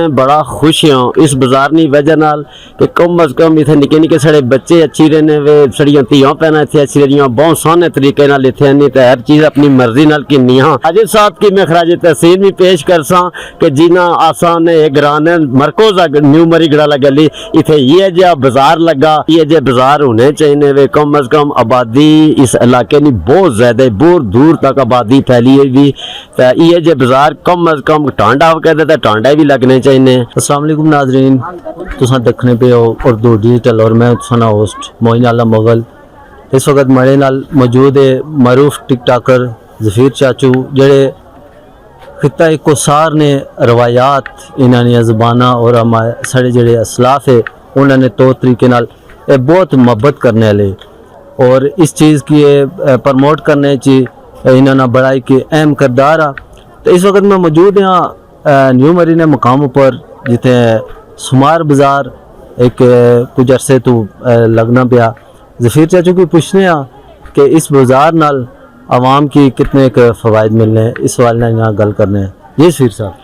मैं बड़ा खुश हाँ इस बाजार की वजह नाल कि कम अज कम इतने निके निके साढ़े बच्चे अच्छी रहने वे साड़ियाँ धियाँ भैन इतने अच्छी रहियाँ बहुत सोहने तरीके नाल इतने नहीं तो हर चीज़ अपनी मर्जी नाल किन्नी हाँ अजय साहब की मैं खराज तहसीन भी पेश कर सा कि जिना आसान है ग्रान मरकोज न्यू मरीगढ़ गली इतने ये जहा बाजार लगा ये जे बाजार होने चाहिए वे कम अज कम आबादी इस इलाके की बहुत ज़्यादा बहुत दूर तक आबादी फैली हुई भी तो ये जे बाजार कम अज कम टांडा कहते तो टांडा भी लगने चाहिए। अस्सलाम वालेकुम नाजरीन, तुसा देखने पे हो उर्दू डिजिटल और मैं सुना होस्ट मोइन आला मुगल। इस वक्त मेरे नाल मौजूद है मरूफ टिकटाकर जफीर चाचू जेड़े खिता कोसार ने रवायात इन्होंने ज़बाना और साढ़े जेड़े असलाफ है उन्होंने तौर तरीके नाल बहुत मोहब्बत करने वाले और इस चीज़ की प्रमोट करने ची इन्होंने बड़ा एक अहम किरदार आ। तो इस वक्त मैं मौजूद हाँ न्यू मरीने मुकाम पर जिथे सुमार बाजार एक कुछ अरसे तो लगना पाया। जफीर चाचू की पूछने कि इस बाजार नाल आवाम की कितने फ़वाइद मिलने इस वाले ना गल करने। जी जफीर साहब।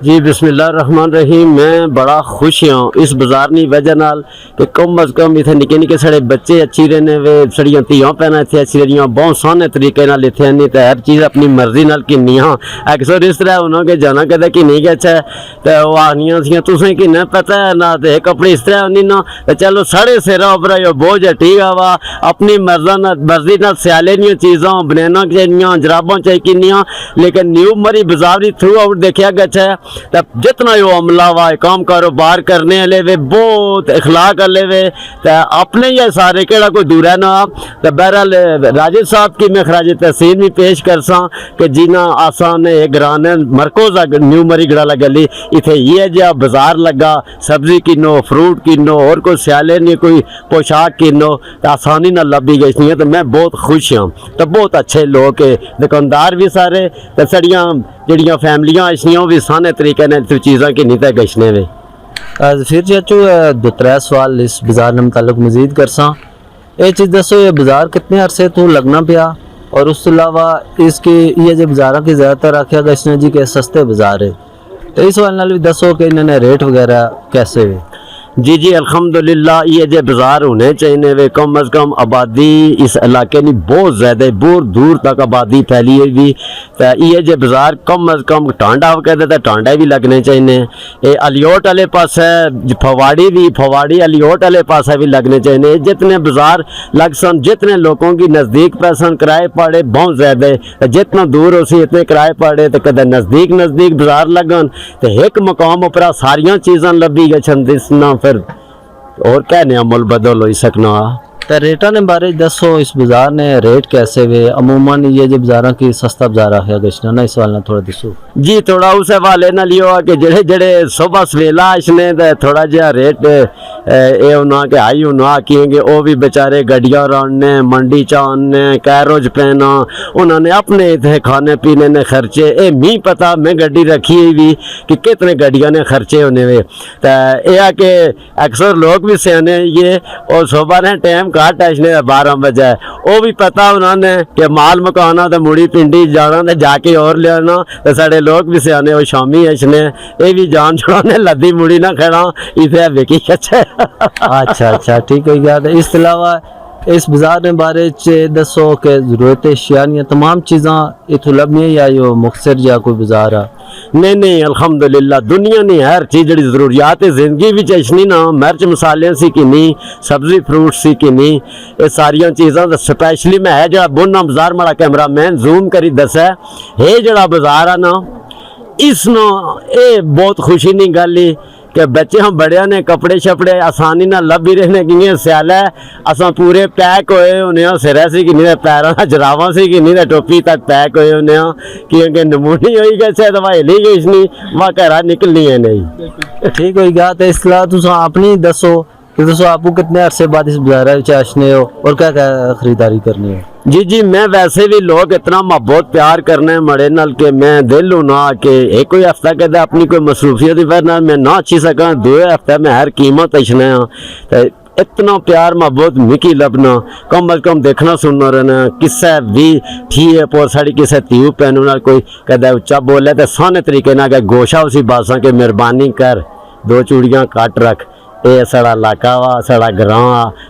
जी बिस्मिल्लाहिर्रहमानिर्रहीम, मैं बड़ा खुश हाँ इस बाजार की वजह नाल कि कम अज कम इतने निके निके साढ़े बच्चे अच्छी रहने वे साड़ियाँ धियाँ भैन इतने अच्छी रहियाँ बहुत सोहने तरीके नाल इतने नहीं तो हर चीज़ अपनी मर्जी नाल किन्नी हाँ अक्सर इस तरह उन्होंने जाना कहते कि नहीं गच्छा तो वह आखनियां सी तुसें कि नहीं पता है ना तो कपड़े इस तरह होनी ना तो चलो साढ़े सिरा उपर बोझ है ठीक है वा अपनी मर्जी नाल स्याले दियाँ चीज़ां बनैना चाहिए जराबां चाहिए किन्नियां लेकिन न्यू मरी बाजार की थ्रू आउट देखा गच्छा है तो जितना वो अमला वा काम कारोबार करने वाले वे बहुत इखलाक वाले वे तो अपने ही सारे केड़ा कोई दूर है ना। तो बहरहाल राजेद साहब की मैं खराज तहसीन भी पेश कर सा कि जिना आसान है ग्रान मरकोज न्यू मरीगढ़ गली इतने ये जहा बाजार लगा सब्जी किनो फ्रूट किनो और कोई स्याले नहीं कोई पोशाक किनो तो आसानी ना लभी गई है। तो मैं बहुत खुश हाँ तो बहुत अच्छे लोग है दुकानदार भी सारे तो साड़ियाँ जड़ियाँ फैमिलियाँ अच्छियाँ भी सारे तरीके ने चीज़ां की नहीं गशने में। फिर चाचू दो त्रै सवाल इस बाजार के मुतालिक मजीद कर सा ये चीज़ दसो ये बाजार कितने अरसे तो लगना पाया और उस अलावा इसके ये जो बाजार की ज़्यादातर आख्या गशने जी के सस्ते बाजार है तो इस वाले भी दसो कि इन्होंने रेट वगैरह कैसे है। जी जी अल्हम्दुलिल्लाह ये जो बाजार होने चाहिए वे कम अज़ कम आबादी इस इलाके की बहुत ज़्यादा बहुत दूर तक आबादी फैली हुई भी तो ये जो बाजार कम अज़ कम टांडा कहते तो टांडा भी लगने चाहिए। ये अलियोट वाले पास है फवाड़ी अलियोट वाले पास भी लगने चाहिए। जितने बाजार लग सन जितने लोगों की नज़दीक पैसन किराए पड़े बहुत ज़्यादा जितना दूर हो सी इतने किराए पड़े तो कदे नज़दीक बाजार लगन तो एक मकाम पर सारिया चीज़ां लभी गछन दिसना फिर और कहने अमल बदल हो सकना। तो रेटा ने बारे दसो इस बाजार ने रेट कैसे वे अमूमन ये जो बाजार की सस्ता बाजार है गशना ना इस वाल ना थोड़ा दसो। जी थोड़ा उस हवाले ना लियो कि जेड़े जेड़े सुबह सवेला इसने थोड़ा जहा रेट ये होना कि हाई होना आखेंगे वो भी बेचारे गड्डियाँ रानने मंडी चाने कैरोज पहना उन्होंने अपने इतने खाने पीने ने खर्चे ये मी पता मैं गड्डी रखी हुई भी कि कितने गड्डियाँ ने खर्चे होने वे तो यह कि अक्सर लोग भी सियाने ये और सुबह ने टाइम घट इसने 12 बजे वो भी पता उन्होंने कि माल मकाना तो मुड़ी पिंडी जाना तो जाके और लियाना तो साढ़े लोग भी सियाने वो शामी इसने ये भी जान छुड़ाने लद्दी मुड़ी ना खड़ा इसे विकी अच्छा। अच्छा ठीक है यार। इस अलावा इस बाजार के बारे दसो कि जरूरत शियानियाँ तमाम चीज़ा इतों लभनी या यो मुख्तर या कोई बाजार आ। नहीं अल्हम्दुलिल्लाह दुनिया ने हर चीज़ जी जरूरियात जिंदगी भी चशनी ना मिर्च मसाले सी कि नहीं सब्जी फ्रूट सी कि नहीं ये सारिया चीज़ा स्पैशली मैं है जरा बोना बाजार माड़ा कैमरा मैन जूम करी दसा है जड़ा बाजार आ ना इस ये बहुत खुशी नहीं गल ही कि बच्चे हम बड़िया ने कपड़े शपड़े आसानी ना लभी रहने कि स्याल है असा पूरे पैक होए होने सिर से कि नहीं पैरों जरावां से कि नहीं टोपी तक पैक होए होने क्योंकि नमूनी हो गए दवा हिली गई नहीं वह घर निकलनी है नहीं। ठीक हो गया तो इस तरह तुम अपनी दसो कि दसो आपको कितने अरसे बाद इस बाजार आशने हो और क्या क्या खरीदारी करनी हो। जी मैं वैसे भी लोग इतना मोहब्बत प्यार करने मड़े नाल के मैं दिल हूँ ना कि एक कोई हफ्ता कहते अपनी कोई मसरूफियत की वजह मैं ना अच्छी सका 2 हफ्ते में हर कीमत इछने तो इतना प्यार मोहब्बत मिकी लबना कम अज कम देखना सुनना रहना किस्सा भी ठीक है पर साड़ी किसे तीव पैनू ना कोई कहता उच्चा बोले तो सोहने तरीके ना के गोशा उसी बासा के मेहरबानी कर 2 चूड़ियाँ कट रख ये साड़ा इलाका वा साड़ा ग्रां आ